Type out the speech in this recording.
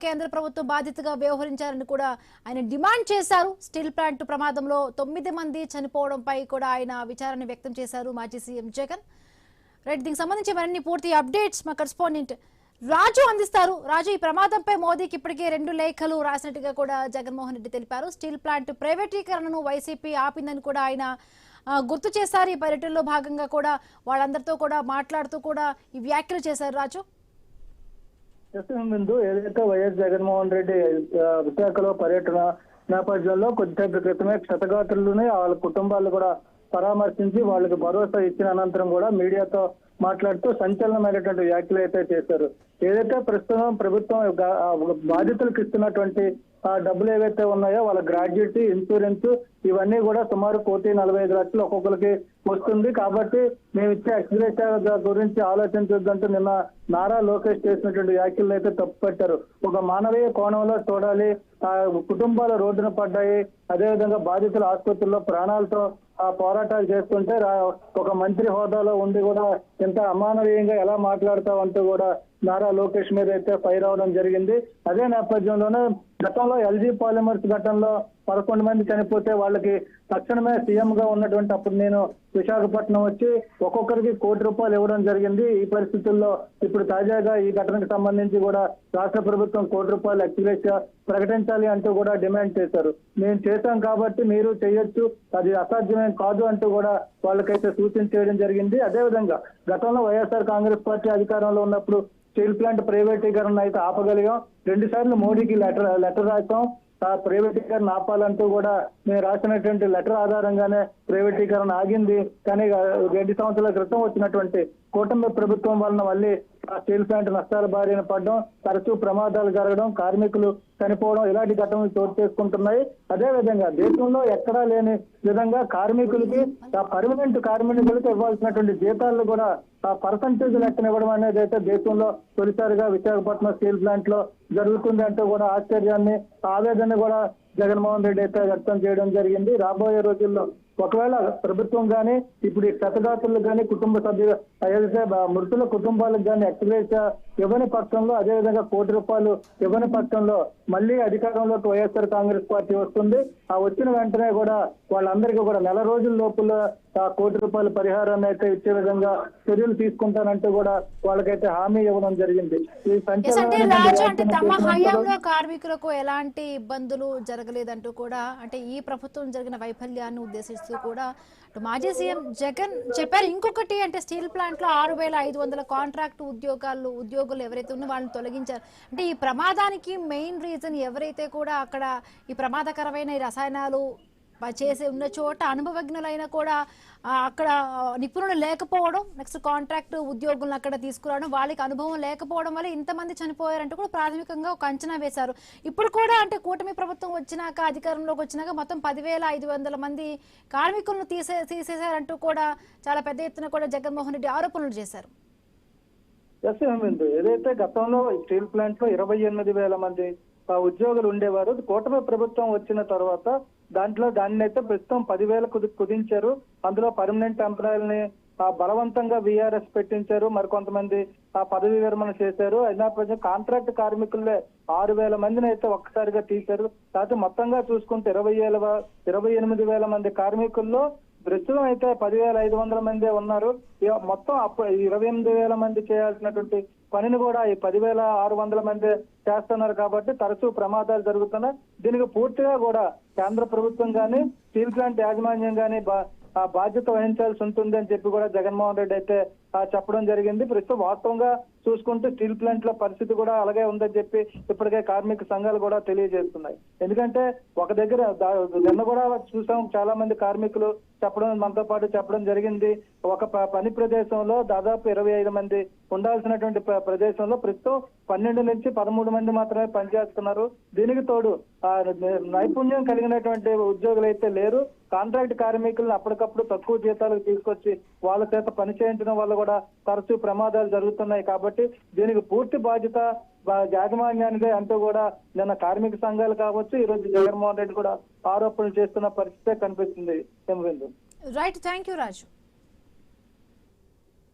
కేంద్ర ప్రభుత్వం బాధ్యతగా వ్యవహరించారని కూడా ఆయన డిమాండ్ చేశారు. స్టీల్ ప్లాంట్ ప్రమాదంలో 9 మంది చనిపోవడంపై కూడా ఆయన విచారణ వ్యక్తం చేశారు మాజీ సీఎం జగన్. రైట్, దీనికి సంబంధించి మరిన్ని పూర్తి అప్డేట్స్ మా కరెస్పాండెంట్ రాజు అందిస్తారు. రాజు, ఈ ప్రమాదంపై మోదీకి ఇప్పటికే 2 లేఖలు రాసినట్టుగా కూడా జగన్మోహన్ రెడ్డి తెలిపారు. స్టీల్ ప్లాంట్ ప్రైవేటీకరణను వైసీపీ ఆపిందని కూడా ఆయన గుర్తు చేశారు. ఈ పర్యటనలో భాగంగా కూడా వాళ్ళందరితో కూడా మాట్లాడుతూ కూడా ఈ వ్యాఖ్యలు చేశారు. రాజు, ముందు ఏదైతే వైఎస్ జగన్మోహన్ రెడ్డి విశాఖలో పర్యటన నేపథ్యంలో కొద్దిసేపు క్రితమే క్షతగాత్రులని వాళ్ళ కుటుంబాలు కూడా పరామర్శించి వాళ్ళకి భరోసా ఇచ్చిన అనంతరం కూడా మీడియాతో మాట్లాడుతూ సంచలనమైనటువంటి వ్యాఖ్యలు అయితే చేశారు. ఏదైతే ప్రస్తుతం ప్రభుత్వం బాధితులకు ఇస్తున్నటువంటి డబ్బులు ఏవైతే ఉన్నాయో వాళ్ళ గ్రాడ్యుయేటీ, ఇన్సూరెన్స్ ఇవన్నీ కూడా సుమారు 1,45,00,000 ఒక్కొక్కరికి వస్తుంది. కాబట్టి మేము ఇచ్చే ఎక్స్గ్రేషియా గురించి ఆలోచించొద్దంటూ నిన్న నారా లోకేష్ చేసినటువంటి వ్యాఖ్యలు అయితే తప్పుపట్టారు. ఒక మానవీయ కోణంలో చూడాలి, కుటుంబాలు రోడ్డున పడ్డాయి, అదేవిధంగా బాధితుల ఆసుపత్రుల్లో ప్రాణాలతో పోరాటాలు చేస్తుంటే ఒక మంత్రి హోదాలో ఉండి కూడా ఇంత అమానవీయంగా ఎలా మాట్లాడతావంటూ కూడా నారా లోకేష్ మీద అయితే ఫైర్ అవడం జరిగింది. అదే నేపథ్యంలోనే గతంలో ఎల్జీ పాలిమర్స్ ఘటనలో 11 మంది చనిపోతే వాళ్ళకి తక్షణమే సీఎం గా ఉన్నటువంటి అప్పుడు నేను విశాఖపట్నం వచ్చి ఒక్కొక్కరికి ₹1,00,00,000 ఇవ్వడం జరిగింది. ఈ పరిస్థితుల్లో ఇప్పుడు తాజాగా ఈ ఘటనకు సంబంధించి కూడా రాష్ట్ర ప్రభుత్వం ₹1,00,00,000 ఎక్స్గ్రేషియా ప్రకటించాలి అంటూ కూడా డిమాండ్ చేశారు. మేము చేశాం కాబట్టి మీరు చేయొచ్చు, అది అసాధ్యమేం కాదు అంటూ కూడా వాళ్ళకైతే సూచన చేయడం జరిగింది. అదేవిధంగా గతంలో వైఎస్ఆర్ కాంగ్రెస్ పార్టీ అధికారంలో ఉన్నప్పుడు స్టీల్ ప్లాంట్ ప్రైవేటీకరణ అయితే ఆపగలిగాం. 2 సార్లు మోడీకి లెటర్ రాసాం, ప్రైవేటీకరణ ఆపాలంటూ కూడా మేము రాసినటువంటి లెటర్ ఆధారంగానే ప్రైవేటీకరణ ఆగింది. కానీ 2 సంవత్సరాల క్రితం వచ్చినటువంటి కూటమి ప్రభుత్వం వలన మళ్ళీ స్టీల్ ప్లాంట్ నష్టాల బారిన పడడం, తరచూ ప్రమాదాలు జరగడం, కార్మికులు చనిపోవడం ఇలాంటి ఘటనలు చోటు చేసుకుంటున్నాయి. అదేవిధంగా దేశంలో ఎక్కడా లేని విధంగా కార్మికులకి పర్మనెంట్ కార్మికులకు ఇవ్వాల్సినటువంటి జీతాలను కూడా పర్సంటేజ్ లెక్కన ఇవ్వడం అనేది అయితే దేశంలో తొలిసారిగా విశాఖపట్నం స్టీల్ ప్లాంట్ లో జరుగుతుంది అంటూ కూడా ఆశ్చర్యాన్ని, ఆవేదన కూడా జగన్మోహన్ రెడ్డి అయితే వ్యక్తం చేయడం జరిగింది. రాబోయే రోజుల్లో ఒకవేళ ప్రభుత్వం కానీ ఇప్పుడు ఈ క్షతగాత్రులకు కానీ కుటుంబ సభ్యులు ఏదైతే మృతుల కుటుంబాలకు కానీ ఎక్స్గ్రేషియా ఇవ్వని పక్షంలో, అదేవిధంగా ₹1,00,00,000 ఇవ్వని పక్షంలో మళ్ళీ అధికారంలోకి వైఎస్ఆర్ కాంగ్రెస్ పార్టీ వస్తుంది. ఆ వచ్చిన వెంటనే కూడా వాళ్ళందరికీ కూడా నెల రోజుల లోపల ₹1,00,00,000 పరిహారాన్ని అయితే ఇచ్చే విధంగా చర్యలు తీసుకుంటానంటూ కూడా వాళ్ళకైతే హామీ ఇవ్వడం జరిగింది. తమ హయాంలో కార్మికులకు ఎలాంటి ఇబ్బందులు జరగలేదంటూ కూడా, అంటే ఈ ప్రభుత్వం జరిగిన వైఫల్యాన్ని ఉద్దేశిస్తూ కూడా మాజీ సీఎం జగన్ చెప్పారు. ఇంకొకటి అంటే స్టీల్ ప్లాంట్ లో 6,500 కాంట్రాక్ట్ ఉద్యోగులు ఎవరైతే ఉన్నారో వాళ్ళని తొలగించారు. అంటే ఈ ప్రమాదానికి మెయిన్ రీజన్ ఎవరైతే కూడా అక్కడ ఈ ప్రమాదకరమైన రసాయనాలు చేసి ఉన్న చోట అనుభవజ్ఞులైనా కూడా అక్కడ నిపుణులు లేకపోవడం, నెక్స్ట్ కాంట్రాక్ట్ ఉద్యోగులను అక్కడ తీసుకురావడం, వాళ్ళకి అనుభవం లేకపోవడం వల్ల ఇంతమంది చనిపోయారంటూ కూడా ప్రాథమికంగా ఒక అంచనా వేశారు. ఇప్పుడు కూడా అంటే కూటమి ప్రభుత్వం వచ్చినాక, అధికారంలోకి వచ్చినాక మొత్తం 10,500 మంది కార్మికులను తీసేశారంటూ కూడా చాలా పెద్ద ఎత్తున కూడా జగన్మోహన్ రెడ్డి ఆరోపణలు చేశారు. ఏదైతే గతంలో స్టీల్ ప్లాంట్ లో 28,000 మంది ఉద్యోగులు ఉండేవారు, కూటమి ప్రభుత్వం వచ్చిన తర్వాత దాన్ని అయితే ప్రస్తుతం 10,000 కుదించారు. అందులో పర్మనెంట్ ఎంప్లాయీలని బలవంతంగా VRS పెట్టించారు, మరికొంతమంది పదవి విరమణ చేశారు. అయినా కాంట్రాక్ట్ కార్మికులే 6,000 మందిని అయితే ఒక్కసారిగా తీశారు. కాకపోతే మొత్తంగా చూసుకుంటే 28,000 మంది కార్మికుల్లో ప్రస్తుతం అయితే 10,500 మందే ఉన్నారు. మొత్తం 28,000 మంది చేయాల్సినటువంటి పనిని కూడా ఈ 10,600 మంది చేస్తున్నారు. కాబట్టి తరచూ ప్రమాదాలు జరుగుతున్నాయి. దీనికి పూర్తిగా కూడా కేంద్ర ప్రభుత్వం కానీ స్టీల్ ప్లాంట్ యాజమాన్యం కానీ బాధ్యత వహించాల్సి ఉంటుంది అని చెప్పి కూడా జగన్మోహన్ రెడ్డి అయితే చెప్పడం జరిగింది. ప్రస్తుతం వాస్తవంగా చూసుకుంటే స్టీల్ ప్లాంట్ లో పరిస్థితి కూడా అలాగే ఉందని చెప్పి ఇప్పటికే కార్మిక సంఘాలు కూడా తెలియజేస్తున్నాయి. ఎందుకంటే ఒక దగ్గర నిన్న కూడా చూసాం, చాలా మంది కార్మికులు చెప్పడం, మనతో పాటు చెప్పడం జరిగింది. ఒక పని ప్రదేశంలో దాదాపు 25 మంది ఉండాల్సినటువంటి ప్రదేశంలో ప్రస్తుతం 12 నుంచి 13 మంది మాత్రమే పనిచేస్తున్నారు. దీనికి తోడు నైపుణ్యం కలిగినటువంటి ఉద్యోగులు అయితే లేరు. కాంట్రాక్ట్ కార్మికులను అప్పటికప్పుడు తక్కువ జీతాలకు తీసుకొచ్చి వాళ్ళ చేత పని చేయించడం వల్ల కూడా తరచూ ప్రమాదాలు జరుగుతున్నాయి. కాబట్టి దీనికి పూర్తి బాధ్యత యాజమాన్యానిదే అంటూ కూడా నిన్న కార్మిక సంఘాలు కావచ్చు, ఈ రోజు జగన్మోహన్ రెడ్డి కూడా ఆరోపణలు చేస్తున్న పరిస్థితే కనిపిస్తుంది. Right, thank you Raju.